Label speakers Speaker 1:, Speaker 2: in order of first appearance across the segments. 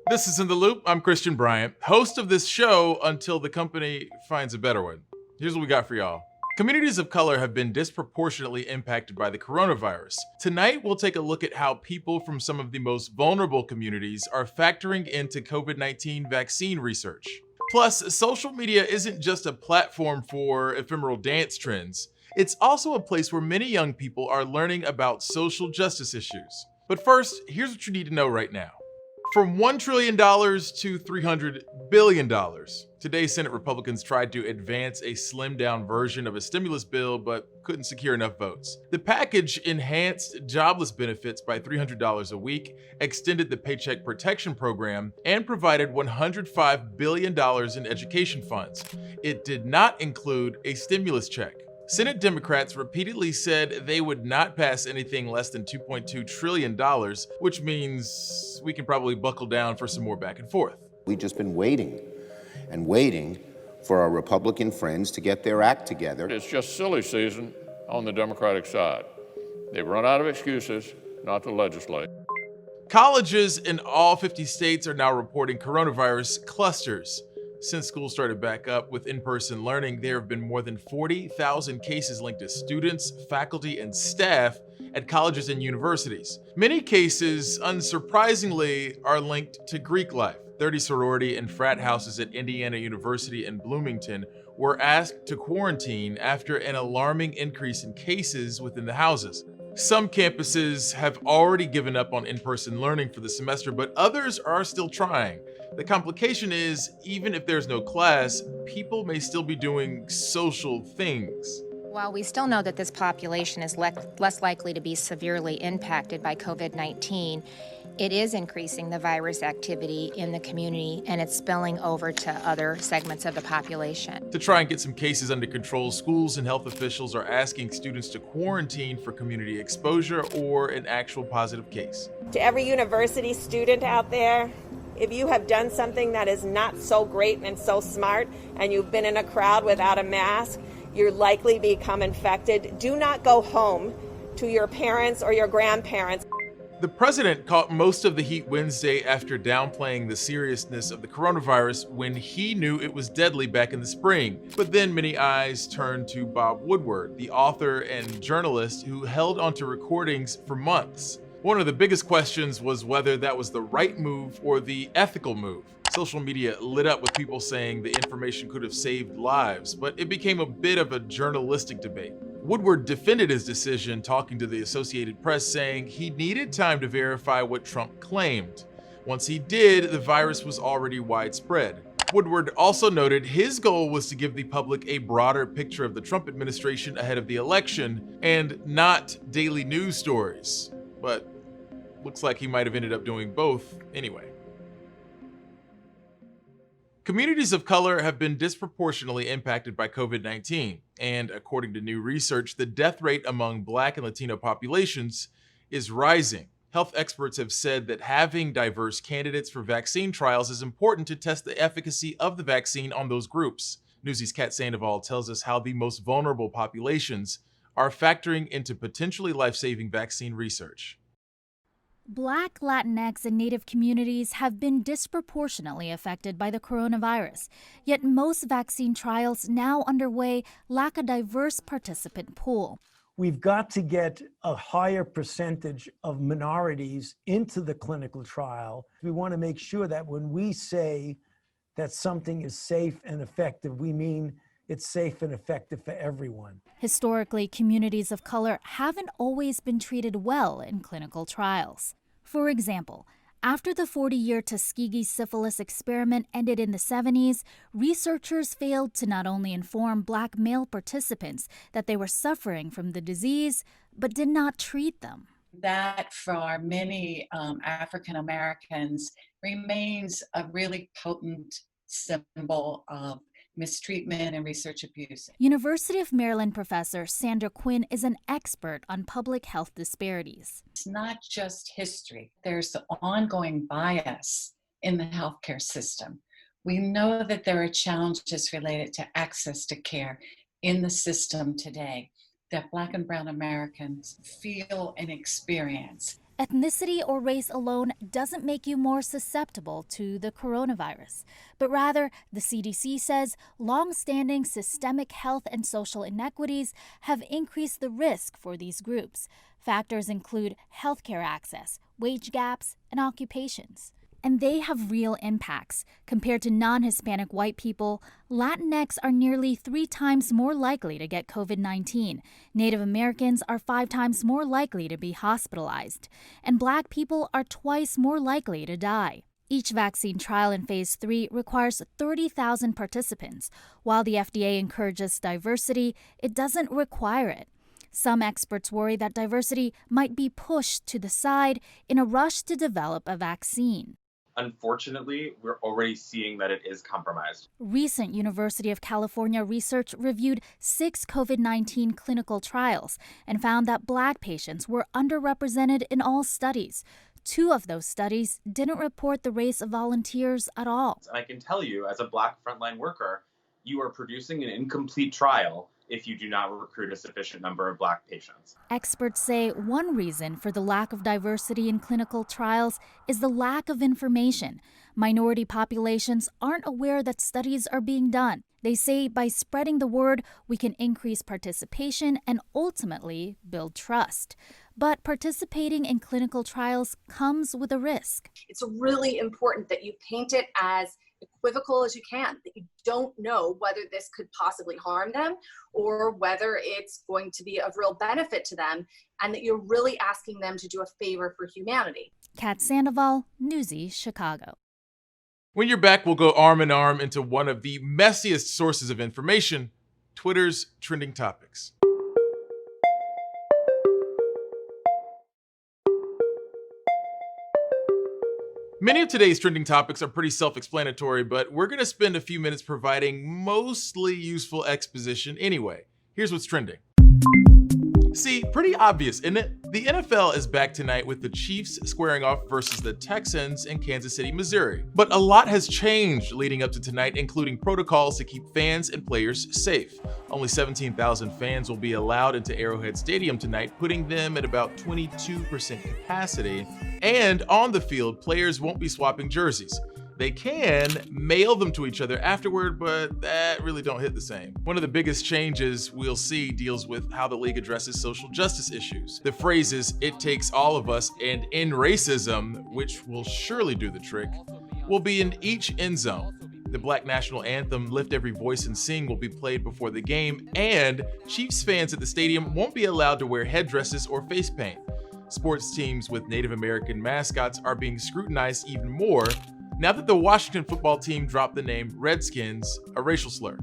Speaker 1: This is In the Loop. I'm Christian Bryant, host of this show until the company finds a better one. Here's what we got for y'all. Communities of color have been disproportionately impacted by the coronavirus. Tonight, we'll take a look at how people from some of the most vulnerable communities are factoring into COVID-19 vaccine research. Plus, social media isn't just a platform for ephemeral dance trends. It's also a place where many young people are learning about social justice issues. But first, here's what you need to know right now. From $1 trillion to $300 billion. Today, Senate Republicans tried to advance a slimmed-down version of a stimulus bill, but couldn't secure enough votes. The package enhanced jobless benefits by $300 a week, extended the Paycheck Protection Program, and provided $105 billion in education funds. It did not include a stimulus check. Senate Democrats repeatedly said they would not pass anything less than $2.2 trillion, which means we can probably buckle down for some more back and forth.
Speaker 2: We've just been waiting and waiting for our Republican friends to get their act together.
Speaker 3: It's just silly season on the Democratic side. They've run out of excuses not to legislate.
Speaker 1: Colleges in all 50 states are now reporting coronavirus clusters. Since school started back up with in-person learning, there have been more than 40,000 cases linked to students, faculty, and staff at colleges and universities. Many cases, unsurprisingly, are linked to Greek life. 30 sorority and frat houses at Indiana University in Bloomington were asked to quarantine after an alarming increase in cases within the houses. Some campuses have already given up on in-person learning for the semester, but others are still trying. The complication is, even if there's no class, people may still be doing social things.
Speaker 4: While we still know that this population is less likely to be severely impacted by COVID-19, it is increasing the virus activity in the community, and it's spilling over to other segments of the population.
Speaker 1: To try and get some cases under control, schools and health officials are asking students to quarantine for community exposure or an actual positive case.
Speaker 5: To every university student out there, if you have done something that is not so great and so smart, and you've been in a crowd without a mask, you're likely to become infected. Do not go home to your parents or your grandparents.
Speaker 1: The president caught most of the heat Wednesday after downplaying the seriousness of the coronavirus when he knew it was deadly back in the spring. But then many eyes turned to Bob Woodward, the author and journalist who held onto recordings for months. One of the biggest questions was whether that was the right move or the ethical move. Social media lit up with people saying the information could have saved lives, but it became a bit of a journalistic debate. Woodward defended his decision, talking to the Associated Press, saying he needed time to verify what Trump claimed. Once he did, the virus was already widespread. Woodward also noted his goal was to give the public a broader picture of the Trump administration ahead of the election and not daily news stories. But looks like he might have ended up doing both anyway. Communities of color have been disproportionately impacted by COVID-19, and according to new research, the death rate among Black and Latino populations is rising. Health experts have said that having diverse candidates for vaccine trials is important to test the efficacy of the vaccine on those groups. Newsy's Kat Sandoval tells us how the most vulnerable populations are factoring into potentially life-saving vaccine research.
Speaker 6: Black, Latinx, and Native communities have been disproportionately affected by the coronavirus, yet most vaccine trials now underway lack a diverse participant pool.
Speaker 7: We've got to get a higher percentage of minorities into the clinical trial. We want to make sure that when we say that something is safe and effective, we mean it's safe and effective for everyone.
Speaker 6: Historically, communities of color haven't always been treated well in clinical trials. For example, after the 40-year Tuskegee syphilis experiment ended in the 70s, researchers failed to not only inform Black male participants that they were suffering from the disease, but did not treat them.
Speaker 8: That for many African Americans remains a really potent symbol of mistreatment and research abuse.
Speaker 6: University of Maryland professor Sandra Quinn is an expert on public health disparities.
Speaker 8: It's not just history. There's the ongoing bias in the healthcare system. We know that there are challenges related to access to care in the system today that Black and Brown Americans feel and experience.
Speaker 6: ethnicity or race alone doesn't make you more susceptible to the coronavirus. But rather, the CDC says long-standing systemic health and social inequities have increased the risk for these groups. Factors include healthcare access, wage gaps, and occupations. And they have real impacts. Compared to non-Hispanic white people, Latinx are nearly 3 times more likely to get COVID-19. Native Americans are 5 times more likely to be hospitalized. And Black people are twice more likely to die. Each vaccine trial in Phase 3 requires 30,000 participants. While the FDA encourages diversity, it doesn't require it. Some experts worry that diversity might be pushed to the side in a rush to develop a vaccine.
Speaker 9: Unfortunately, we're already seeing that it is compromised.
Speaker 6: Recent University of California research reviewed 6 COVID-19 clinical trials and found that Black patients were underrepresented in all studies. 2 of those studies didn't report the race of volunteers at all.
Speaker 9: And I can tell you, as a Black frontline worker, you are producing an incomplete trial if you do not recruit a sufficient number of Black patients.
Speaker 6: Experts say one reason for the lack of diversity in clinical trials is the lack of information. Minority populations aren't aware that studies are being done. They say by spreading the word, we can increase participation and ultimately build trust. But participating in clinical trials comes with a risk.
Speaker 10: It's really important that you paint it as equivocal as you can, that you don't know whether this could possibly harm them or whether it's going to be of real benefit to them, and that you're really asking them to do a favor for humanity.
Speaker 6: Kat Sandoval, Newsy, Chicago.
Speaker 1: When you're back, we'll go arm in arm into one of the messiest sources of information, Twitter's trending topics. Many of today's trending topics are pretty self-explanatory, but we're going to spend a few minutes providing mostly useful exposition anyway. Here's what's trending. See, pretty obvious, isn't it? The NFL is back tonight with the Chiefs squaring off versus the Texans in Kansas City, Missouri. But a lot has changed leading up to tonight, including protocols to keep fans and players safe. Only 17,000 fans will be allowed into Arrowhead Stadium tonight, putting them at about 22% capacity. And on the field, players won't be swapping jerseys. They can mail them to each other afterward, but that really don't hit the same. One of the biggest changes we'll see deals with how the league addresses social justice issues. The phrases, "it takes all of us" and "end racism," which will surely do the trick, will be in each end zone. The Black National Anthem, "Lift Every Voice and Sing," will be played before the game, and Chiefs fans at the stadium won't be allowed to wear headdresses or face paint. Sports teams with Native American mascots are being scrutinized even more now that the Washington football team dropped the name Redskins, a racial slur.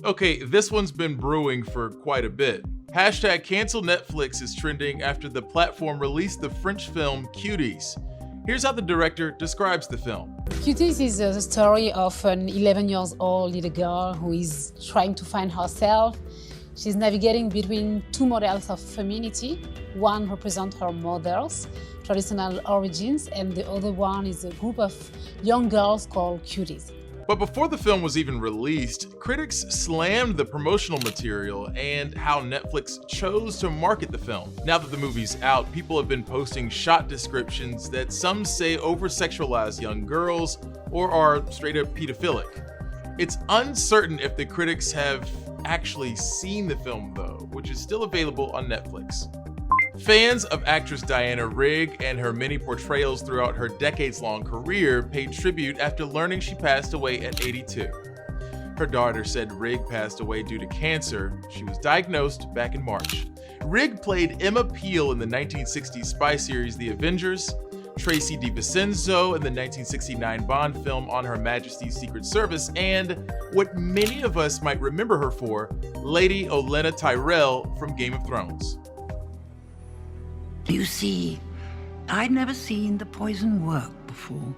Speaker 1: Okay, this one's been brewing for quite a bit. Hashtag cancel Netflix is trending after the platform released the French film Cuties. Here's how the director describes the film.
Speaker 11: Cuties is the story of an 11-year-old little girl who is trying to find herself. She's navigating between 2 models of femininity. One represents her mother's traditional origins, and the other one is a group of young girls called Cuties.
Speaker 1: But before the film was even released, critics slammed the promotional material and how Netflix chose to market the film. Now that the movie's out, people have been posting shot descriptions that some say over-sexualize young girls or are straight up pedophilic. It's uncertain if the critics have actually seen the film though, which is still available on Netflix. Fans of actress Diana Rigg and her many portrayals throughout her decades-long career paid tribute after learning she passed away at 82. Her daughter said Rigg passed away due to cancer. She was diagnosed back in March. Rigg played Emma Peel in the 1960s spy series The Avengers, Tracy DiVincenzo in the 1969 Bond film On Her Majesty's Secret Service, and what many of us might remember her for, Lady Olenna Tyrell from Game of Thrones.
Speaker 12: You see, I'd never seen the poison work before.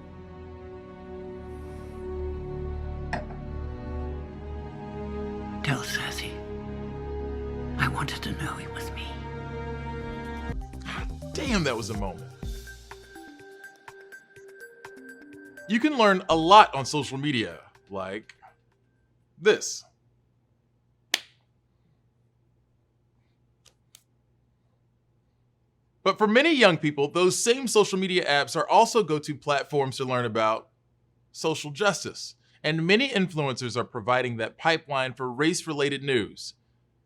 Speaker 12: Tell Cersei, I wanted to know it was me.
Speaker 1: Damn, that was a moment. You can learn a lot on social media, like this. But for many young people, those same social media apps are also go-to platforms to learn about social justice. And many influencers are providing that pipeline for race-related news.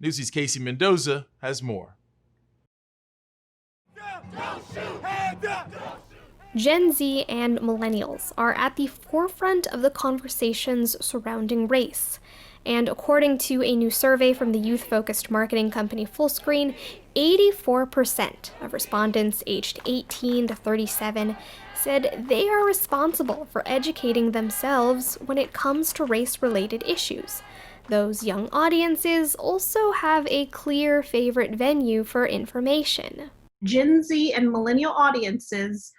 Speaker 1: Newsy's Casey Mendoza has more.
Speaker 13: Gen Z and millennials are at the forefront of the conversations surrounding race. And according to a new survey from the youth-focused marketing company Fullscreen, 84% of respondents aged 18 to 37 said they are responsible for educating themselves when it comes to race-related issues. Those young audiences also have a clear favorite venue for information.
Speaker 14: Gen Z and millennial audiences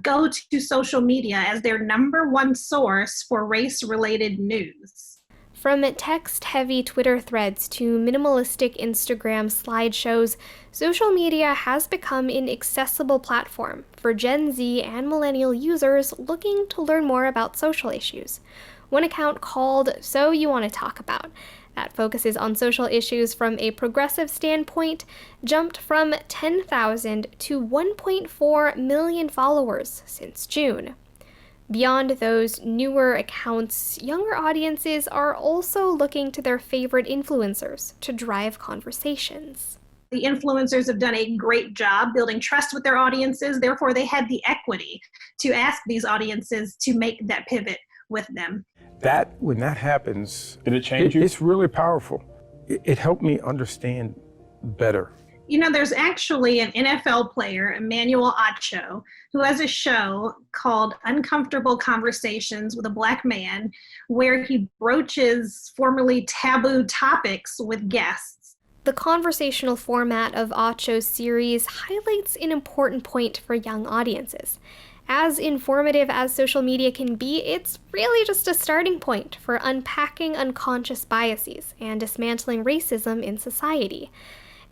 Speaker 14: go to social media as their number one source for race-related news.
Speaker 13: From text-heavy Twitter threads to minimalistic Instagram slideshows, social media has become an accessible platform for Gen Z and millennial users looking to learn more about social issues. One account called So You Want to Talk About, that focuses on social issues from a progressive standpoint, jumped from 10,000 to 1.4 million followers since June. Beyond those newer accounts, younger audiences are also looking to their favorite influencers to drive conversations.
Speaker 14: The influencers have done a great job building trust with their audiences, therefore they had the equity to ask these audiences to make that pivot with them.
Speaker 15: When that happens,
Speaker 16: did it change you?
Speaker 15: It's really powerful. It helped me understand better.
Speaker 14: You know, there's actually an NFL player, Emmanuel Acho, who has a show called Uncomfortable Conversations with a Black Man, where he broaches formerly taboo topics with guests.
Speaker 13: The conversational format of Acho's series highlights an important point for young audiences. As informative as social media can be, it's really just a starting point for unpacking unconscious biases and dismantling racism in society.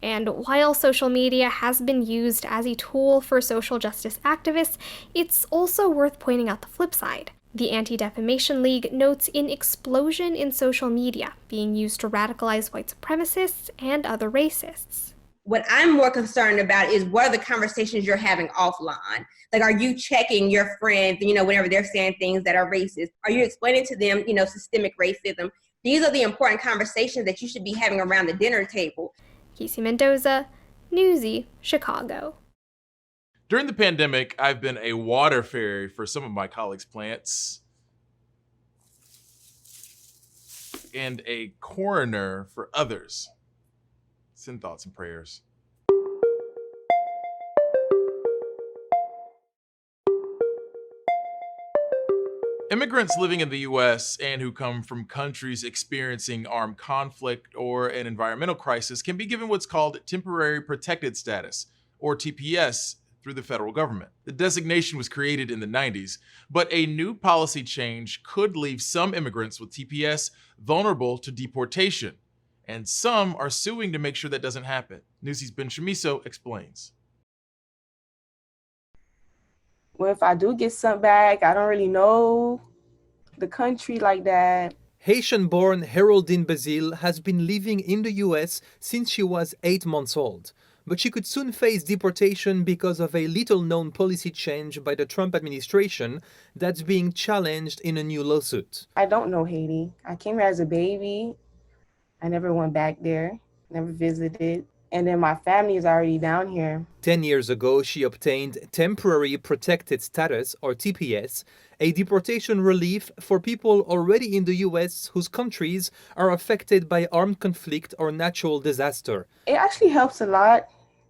Speaker 13: And while social media has been used as a tool for social justice activists, it's also worth pointing out the flip side. The Anti-Defamation League notes an explosion in social media being used to radicalize white supremacists and other racists.
Speaker 17: What I'm more concerned about is what are the conversations you're having offline? Like, are you checking your friends, whenever they're saying things that are racist? Are you explaining to them, systemic racism? These are the important conversations that you should be having around the dinner table.
Speaker 13: Casey Mendoza, Newsy, Chicago.
Speaker 1: During the pandemic, I've been a water fairy for some of my colleagues' plants and a coroner for others. Send thoughts and prayers. Immigrants living in the U.S. and who come from countries experiencing armed conflict or an environmental crisis can be given what's called Temporary Protected Status, or TPS, through the federal government. The designation was created in the 90s, but a new policy change could leave some immigrants with TPS vulnerable to deportation, and some are suing to make sure that doesn't happen. Newsy's Ben Shamiso explains.
Speaker 18: Well, if I do get sent back, I don't really know the country like that.
Speaker 19: Haitian-born Haroldine Basile has been living in the US since she was 8 months old, but she could soon face deportation because of a little-known policy change by the Trump administration that's being challenged in a new lawsuit.
Speaker 18: I don't know Haiti. I came here as a baby. I never went back there, never visited. And then my family is already down here.
Speaker 19: 10 years ago, she obtained Temporary Protected Status, or TPS, a deportation relief for people already in the US whose countries are affected by armed conflict or natural disaster.
Speaker 18: It actually helps a lot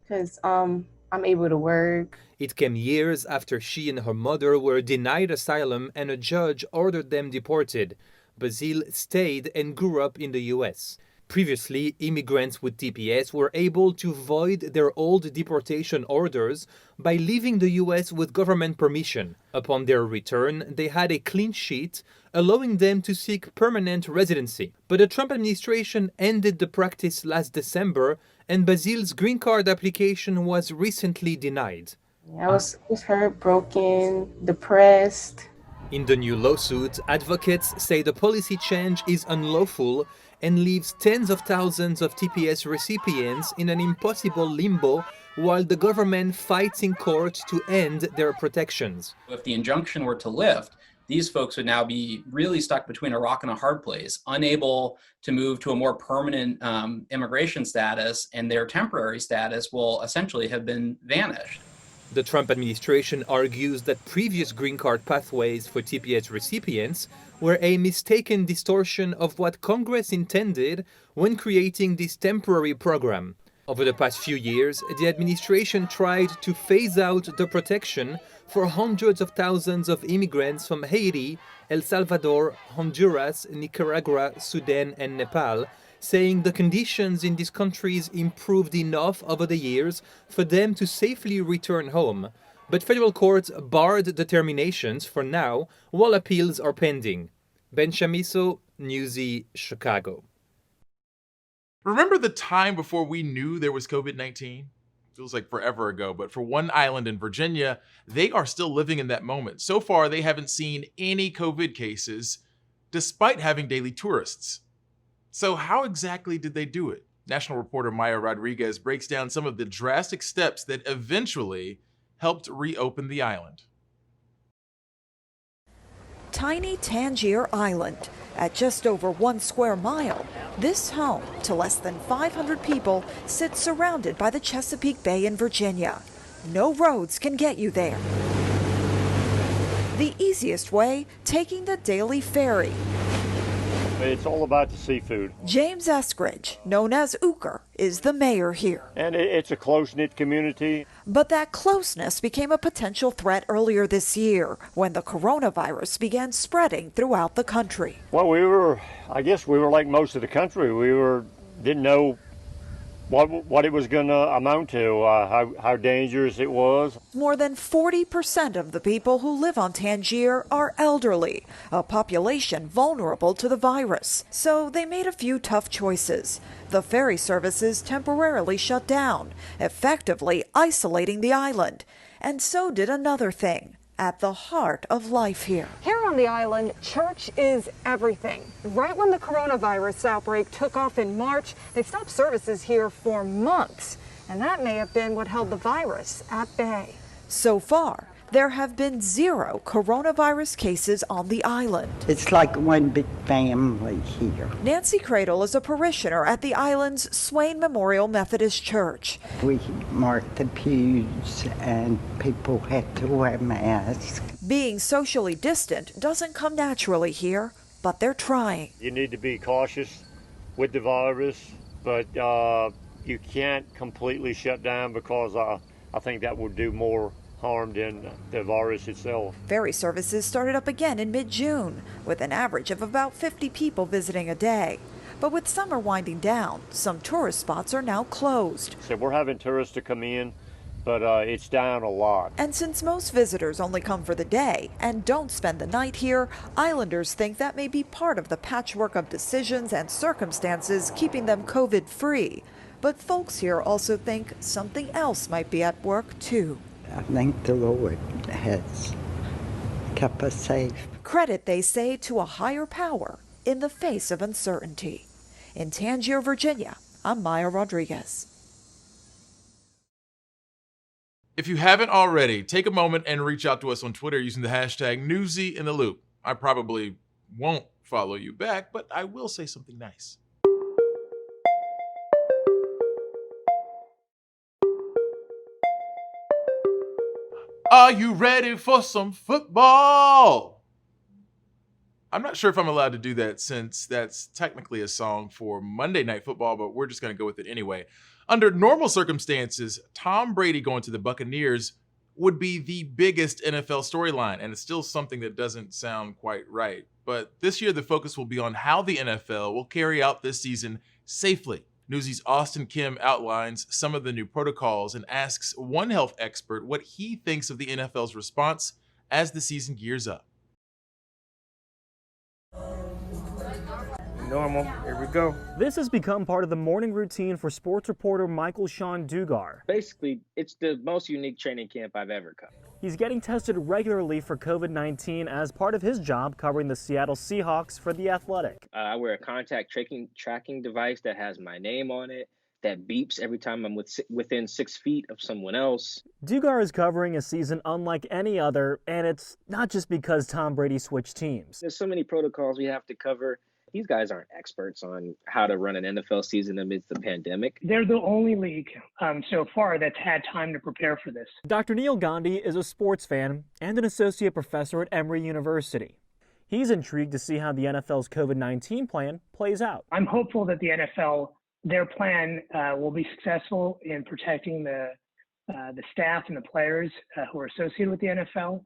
Speaker 18: because I'm able to work.
Speaker 19: It came years after she and her mother were denied asylum and a judge ordered them deported. Basile stayed and grew up in the US. Previously, immigrants with TPS were able to void their old deportation orders by leaving the US with government permission. Upon their return, they had a clean sheet, allowing them to seek permanent residency. But the Trump administration ended the practice last December, and Basile's green card application was recently denied.
Speaker 18: I was hurt, broken, depressed.
Speaker 19: In the new lawsuit, advocates say the policy change is unlawful and leaves tens of thousands of TPS recipients in an impossible limbo while the government fights in court to end their protections.
Speaker 16: If the injunction were to lift, these folks would now be really stuck between a rock and a hard place, unable to move to a more permanent immigration status, and their temporary status will essentially have been vanished.
Speaker 19: The Trump administration argues that previous green card pathways for TPS recipients were a mistaken distortion of what Congress intended when creating this temporary program. Over the past few years, the administration tried to phase out the protection for hundreds of thousands of immigrants from Haiti, El Salvador, Honduras, Nicaragua, Sudan, and Nepal, saying the conditions in these countries improved enough over the years for them to safely return home. But federal courts barred the terminations for now, while appeals are pending. Ben Chamisso, Newsy, Chicago.
Speaker 1: Remember the time before we knew there was COVID-19? Feels like forever ago, but for one island in Virginia, they are still living in that moment. So far, they haven't seen any COVID cases, despite having daily tourists. So how exactly did they do it? National reporter Maya Rodriguez breaks down some of the drastic steps that eventually helped reopen the island.
Speaker 20: Tiny Tangier Island. At just over 1 square mile, this home to less than 500 people sits surrounded by the Chesapeake Bay in Virginia. No roads can get you there. The easiest way, taking the daily ferry.
Speaker 21: It's all about the seafood.
Speaker 20: James Eskridge, known as Ooker, is the mayor here.
Speaker 21: And it's a close-knit community.
Speaker 20: But that closeness became a potential threat earlier this year when the coronavirus began spreading throughout the country.
Speaker 21: Well, I guess we were like most of the country. Didn't know what it was going to amount to, how dangerous it was.
Speaker 20: More than 40% of the people who live on Tangier are elderly, a population vulnerable to the virus. So they made a few tough choices. The ferry services temporarily shut down, effectively isolating the island. And so did another thing. At the heart of life here.
Speaker 22: Here on the island, church is everything. Right when the coronavirus outbreak took off in March, they stopped services here for months. And that may have been what held the virus at bay.
Speaker 20: So far, there have been 0 coronavirus cases on the island.
Speaker 23: It's like one big family here.
Speaker 20: Nancy Cradle is a parishioner at the island's Swain Memorial Methodist Church.
Speaker 23: We marked the pews and people had to wear masks.
Speaker 20: Being socially distant doesn't come naturally here, but they're trying.
Speaker 21: You need to be cautious with the virus, but you can't completely shut down because I think that would do more harm than the virus itself.
Speaker 20: Ferry services started up again in mid-June, with an average of about 50 people visiting a day. But with summer winding down, some tourist spots are now closed.
Speaker 21: So we're having tourists to come in, but it's down a lot.
Speaker 20: And since most visitors only come for the day and don't spend the night here, islanders think that may be part of the patchwork of decisions and circumstances keeping them COVID-free. But folks here also think something else might be at work too.
Speaker 23: I think the Lord has kept us safe.
Speaker 20: Credit, they say, to a higher power in the face of uncertainty. In Tangier, Virginia, I'm Maya Rodriguez.
Speaker 1: If you haven't already, take a moment and reach out to us on Twitter using the hashtag #NewsyInTheLoop. I probably won't follow you back, but I will say something nice. Are you ready for some football? I'm not sure if I'm allowed to do that since that's technically a song for Monday Night Football, but we're just going to go with it anyway. Under normal circumstances, Tom Brady going to the Buccaneers would be the biggest NFL storyline, and it's still something that doesn't sound quite right. But this year, the focus will be on how the NFL will carry out this season safely. Newsy's Austin Kim outlines some of the new protocols and asks one health expert what he thinks of the NFL's response as the season gears up.
Speaker 24: Normal, here we go. This has become part of the morning routine for sports reporter Michael Sean Dugar.
Speaker 25: Basically, it's the most unique training camp I've ever covered.
Speaker 24: He's getting tested regularly for COVID-19 as part of his job covering the Seattle Seahawks for The Athletic.
Speaker 25: I wear a contact tracking device that has my name on it, that beeps every time I'm within 6 feet of someone else.
Speaker 24: Dugar is covering a season unlike any other, and it's not just because Tom Brady switched teams.
Speaker 25: There's so many protocols we have to cover. These guys aren't experts on how to run an NFL season amidst the pandemic.
Speaker 2: They're the only league so far that's had time to prepare for this.
Speaker 24: Dr. Neil Gandhi is a sports fan and an associate professor at Emory University. He's intrigued to see how the NFL's COVID-19 plan plays out.
Speaker 2: I'm hopeful that the NFL, their plan will be successful in protecting the staff and the players who are associated with the NFL.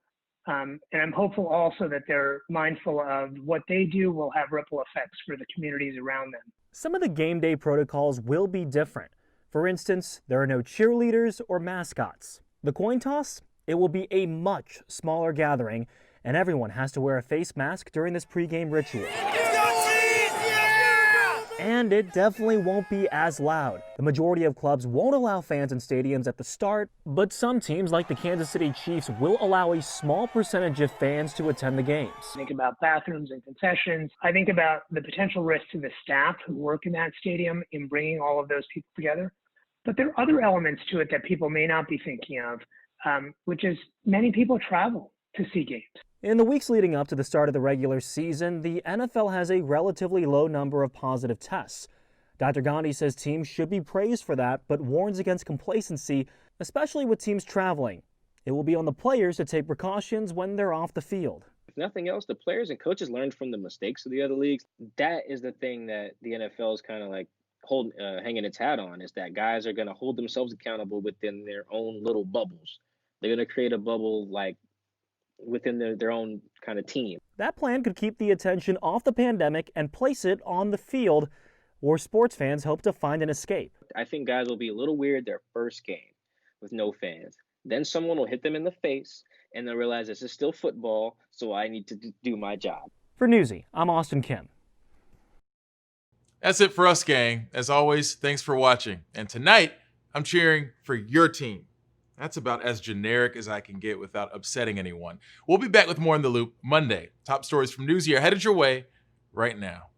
Speaker 2: And I'm hopeful also that they're mindful of what they do will have ripple effects for the communities around them.
Speaker 24: Some of the game day protocols will be different. For instance, there are no cheerleaders or mascots. The coin toss, it will be a much smaller gathering, and everyone has to wear a face mask during this pregame ritual. And it definitely won't be as loud. The majority of clubs won't allow fans in stadiums at the start, but some teams like the Kansas City Chiefs will allow a small percentage of fans to attend the games.
Speaker 2: Think about bathrooms and concessions. I think about the potential risk to the staff who work in that stadium in bringing all of those people together. But there are other elements to it that people may not be thinking of, which is many people travel to see games.
Speaker 24: In the weeks leading up to the start of the regular season, the NFL has a relatively low number of positive tests. Dr. Gandhi says teams should be praised for that, but warns against complacency, especially with teams traveling. It will be on the players to take precautions when they're off the field.
Speaker 25: If nothing else, the players and coaches learned from the mistakes of the other leagues. That is the thing that the NFL is kind of like hanging its hat on, is that guys are going to hold themselves accountable within their own little bubbles. They're going to create a bubble like within their own kind of team.
Speaker 24: That plan could keep the attention off the pandemic and place it on the field, where sports fans hope to find an escape.
Speaker 25: I think guys will be a little weird their first game with no fans. Then someone will hit them in the face and they'll realize this is still football, so I need to do my job.
Speaker 24: For Newsy, I'm Austin Kim.
Speaker 1: That's it for us, gang. As always, thanks for watching. And tonight, I'm cheering for your team. That's about as generic as I can get without upsetting anyone. We'll be back with more In the Loop Monday. Top stories from Newsy are headed your way right now.